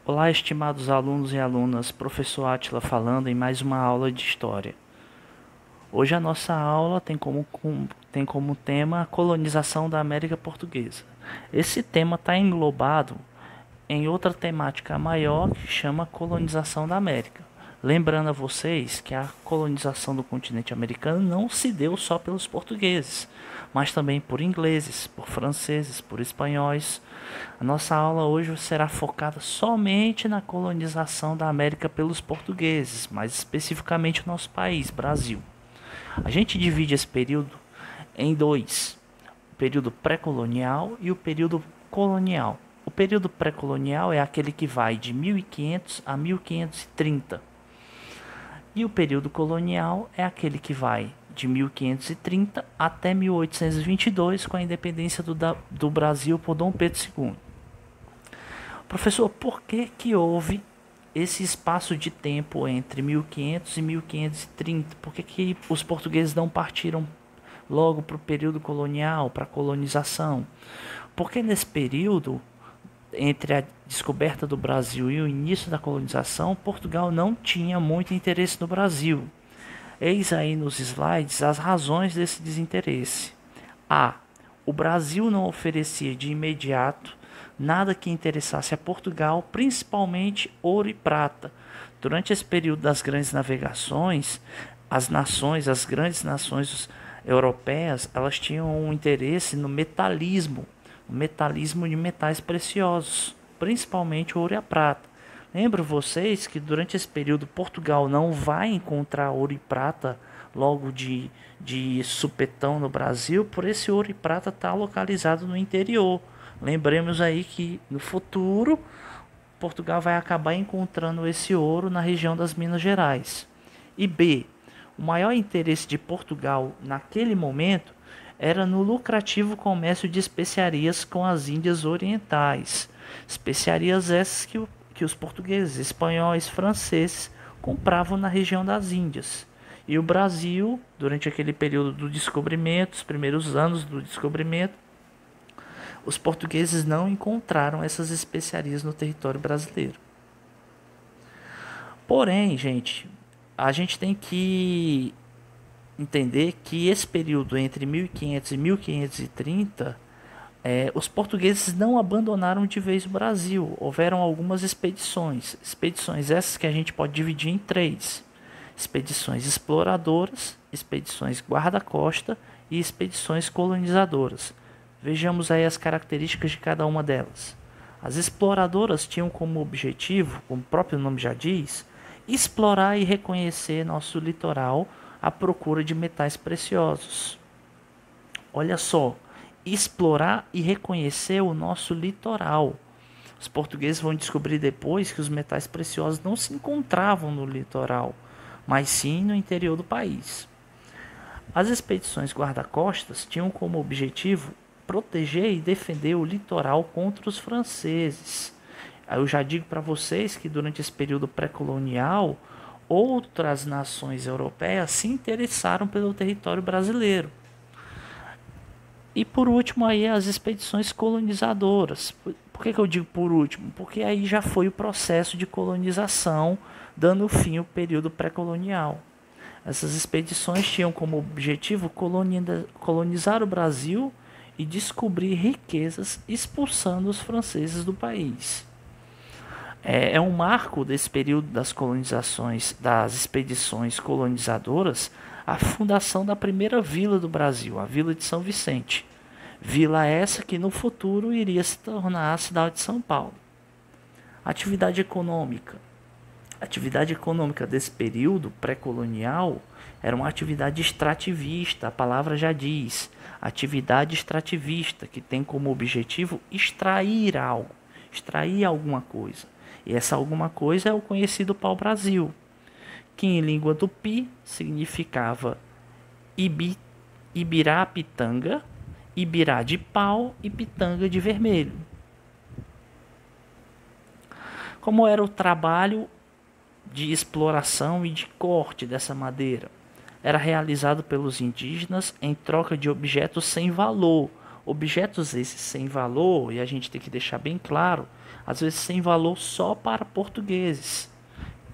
Olá, estimados alunos e alunas, professor Átila falando em mais uma aula de História. Hoje a nossa aula tem como tema a colonização da América Portuguesa. Esse tema está englobado em outra temática maior que chama colonização da América. Lembrando a vocês que a colonização do continente americano não se deu só pelos portugueses, mas também por ingleses, por franceses, por espanhóis. A nossa aula hoje será focada somente na colonização da América pelos portugueses, mais especificamente o nosso país, Brasil. A gente divide esse período em dois: o período pré-colonial e o período colonial. O período pré-colonial é aquele que vai de 1500 a 1530. E o período colonial é aquele que vai de 1530 até 1822, com a independência do Brasil por Dom Pedro II. Professor, por que houve esse espaço de tempo entre 1500 e 1530? Por que os portugueses não partiram logo para o período colonial, para a colonização? Porque nesse período, entre a descoberta do Brasil e o início da colonização, Portugal não tinha muito interesse no Brasil. Eis aí nos slides as razões desse desinteresse. A. O Brasil não oferecia de imediato nada que interessasse a Portugal, principalmente ouro e prata. Durante esse período das grandes navegações, as grandes nações europeias, elas tinham um interesse no metalismo de metais preciosos, principalmente o ouro e a prata. Lembro vocês que durante esse período Portugal não vai encontrar ouro e prata logo de supetão no Brasil, por esse ouro e prata estar localizado no interior. Lembremos aí que no futuro Portugal vai acabar encontrando esse ouro na região das Minas Gerais. E B, o maior interesse de Portugal naquele momento era no lucrativo comércio de especiarias com as Índias Orientais. Especiarias essas que os portugueses, espanhóis, franceses compravam na região das Índias. E o Brasil, durante aquele período do descobrimento, os primeiros anos do descobrimento, os portugueses não encontraram essas especiarias no território brasileiro. Porém, a gente tem que entender que esse período entre 1500 e 1530, os portugueses não abandonaram de vez o Brasil. Houveram algumas expedições. Expedições essas que a gente pode dividir em três: expedições exploradoras, expedições guarda-costa e expedições colonizadoras. Vejamos aí as características de cada uma delas. As exploradoras tinham como objetivo, como o próprio nome já diz, explorar e reconhecer nosso litoral à procura de metais preciosos. Olha só, explorar e reconhecer o nosso litoral. Os portugueses vão descobrir depois que os metais preciosos não se encontravam no litoral, mas sim no interior do país. As expedições guarda-costas tinham como objetivo proteger e defender o litoral contra os franceses. Eu já digo para vocês que durante esse período pré-colonial, outras nações europeias se interessaram pelo território brasileiro. E por último aí as expedições colonizadoras. Por que eu digo por último? Porque aí já foi o processo de colonização, dando fim ao período pré-colonial. Essas expedições tinham como objetivo colonizar o Brasil e descobrir riquezas, expulsando os franceses do país. É um marco desse período das colonizações, das expedições colonizadoras, a fundação da primeira vila do Brasil, a Vila de São Vicente. Vila essa que no futuro iria se tornar a cidade de São Paulo. Atividade econômica. A atividade econômica desse período pré-colonial era uma atividade extrativista, a palavra já diz. Atividade extrativista, que tem como objetivo extrair algo, extrair alguma coisa. E essa alguma coisa é o conhecido pau-brasil, que em língua tupi significava ibirá-pitanga, ibirá de pau e pitanga de vermelho. Como era o trabalho de exploração e de corte dessa madeira? Era realizado pelos indígenas em troca de objetos sem valor, Objetos esses sem valor, e a gente tem que deixar bem claro, às vezes sem valor só para portugueses.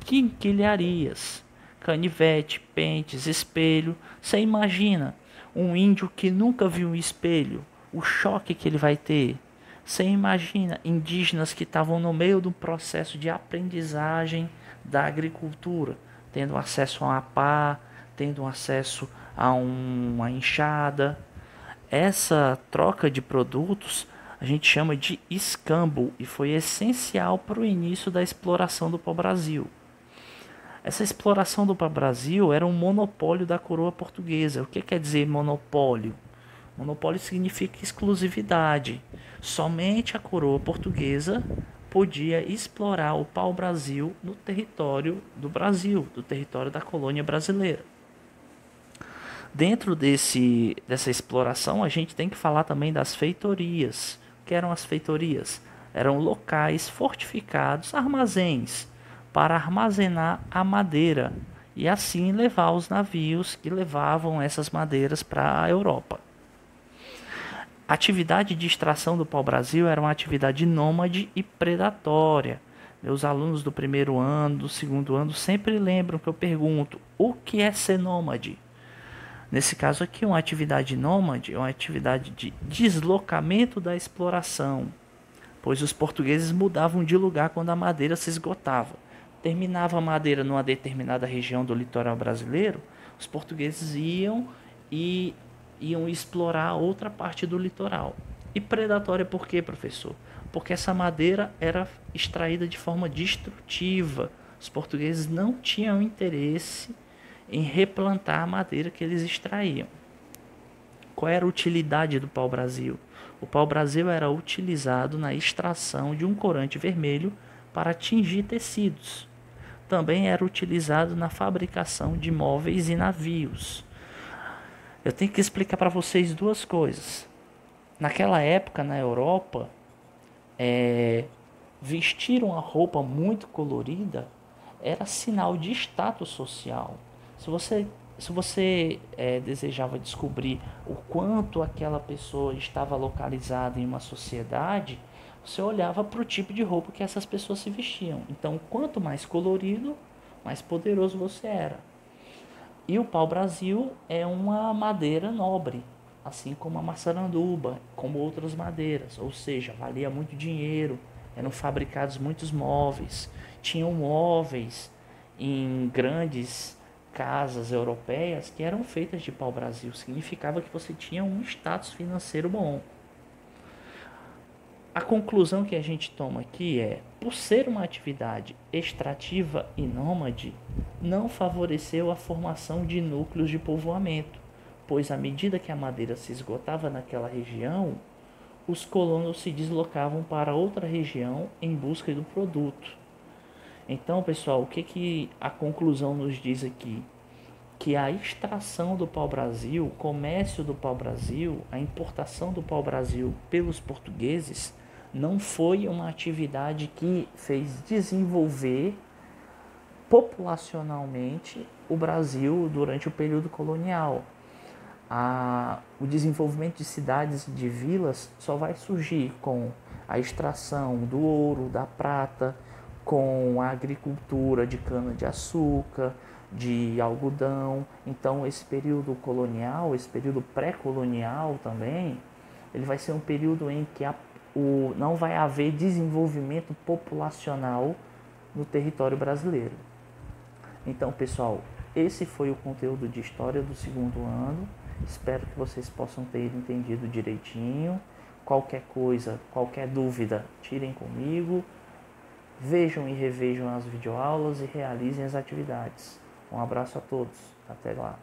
Quinquilharias, canivete, pentes, espelho. Você imagina um índio que nunca viu um espelho, o choque que ele vai ter. Você imagina indígenas que estavam no meio do processo de aprendizagem da agricultura, tendo acesso a uma pá, tendo acesso a uma enxada. Essa troca de produtos a gente chama de escambo e foi essencial para o início da exploração do pau-brasil. Essa exploração do pau-brasil era um monopólio da coroa portuguesa. O que quer dizer monopólio? Monopólio significa exclusividade. Somente a coroa portuguesa podia explorar o pau-brasil no território do Brasil, do território da colônia brasileira. Dentro dessa exploração, a gente tem que falar também das feitorias. O que eram as feitorias? Eram locais fortificados, armazéns, para armazenar a madeira e assim levar os navios que levavam essas madeiras para a Europa. A atividade de extração do pau-brasil era uma atividade nômade e predatória. Meus alunos do primeiro ano, do segundo ano, sempre lembram que eu pergunto: o que é ser nômade? Nesse caso aqui, uma atividade nômade é uma atividade de deslocamento da exploração, pois os portugueses mudavam de lugar quando a madeira se esgotava. Terminava a madeira numa determinada região do litoral brasileiro, os portugueses iam explorar outra parte do litoral. E predatória por quê, professor? Porque essa madeira era extraída de forma destrutiva. Os portugueses não tinham interesse em replantar a madeira que eles extraíam. Qual era a utilidade do pau-brasil? O pau-brasil era utilizado na extração de um corante vermelho para tingir tecidos. Também era utilizado na fabricação de móveis e navios. Eu tenho que explicar para vocês duas coisas. Naquela época, na Europa, vestir uma roupa muito colorida era sinal de status social. Se você desejava descobrir o quanto aquela pessoa estava localizada em uma sociedade, você olhava para o tipo de roupa que essas pessoas se vestiam. Então, quanto mais colorido, mais poderoso você era. E o pau-brasil é uma madeira nobre, assim como a maçaranduba, como outras madeiras. Ou seja, valia muito dinheiro, eram fabricados muitos móveis. Tinham móveis em grandes casas europeias que eram feitas de pau-brasil. Significava que você tinha um status financeiro bom. A conclusão que a gente toma aqui é: por ser uma atividade extrativa e nômade, não favoreceu a formação de núcleos de povoamento, pois à medida que a madeira se esgotava naquela região, os colonos se deslocavam para outra região em busca do produto. Então, pessoal, o que a conclusão nos diz aqui? Que a extração do pau-brasil, o comércio do pau-brasil, a importação do pau-brasil pelos portugueses não foi uma atividade que fez desenvolver populacionalmente o Brasil durante o período colonial. O desenvolvimento de cidades e de vilas só vai surgir com a extração do ouro, da prata, com a agricultura de cana-de-açúcar, de algodão. Então esse período colonial, esse período pré-colonial também, ele vai ser um período em que não vai haver desenvolvimento populacional no território brasileiro. Então, pessoal, esse foi o conteúdo de História do segundo ano. Espero que vocês possam ter entendido direitinho. Qualquer coisa, qualquer dúvida, tirem comigo. Vejam e revejam as videoaulas e realizem as atividades. Um abraço a todos. Até lá.